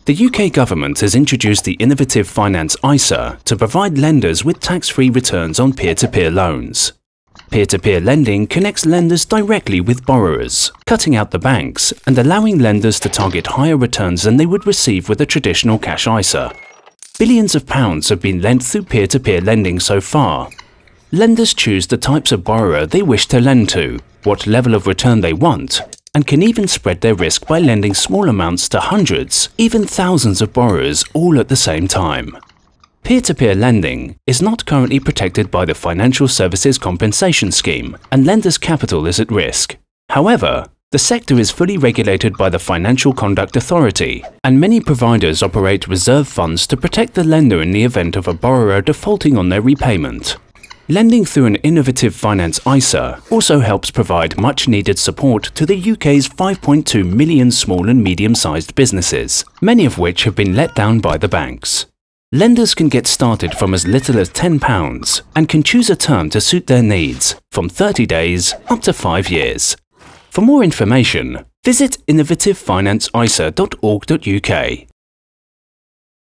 The UK government has introduced the innovative finance ISA to provide lenders with tax-free returns on peer-to-peer loans. Peer-to-peer lending connects lenders directly with borrowers, cutting out the banks and allowing lenders to target higher returns than they would receive with a traditional cash ISA. Billions of pounds have been lent through peer-to-peer lending so far. Lenders choose the types of borrower they wish to lend to, what level of return they want, and can even spread their risk by lending small amounts to hundreds, even thousands of borrowers all at the same time. Peer-to-peer lending is not currently protected by the Financial Services Compensation Scheme, and lenders' capital is at risk. However, the sector is fully regulated by the Financial Conduct Authority, and many providers operate reserve funds to protect the lender in the event of a borrower defaulting on their repayment. Lending through an innovative finance ISA also helps provide much-needed support to the UK's 5.2 million small and medium-sized businesses, many of which have been let down by the banks. Lenders can get started from as little as £10 and can choose a term to suit their needs, from 30 days up to 5 years. For more information, visit innovativefinanceisa.org.uk.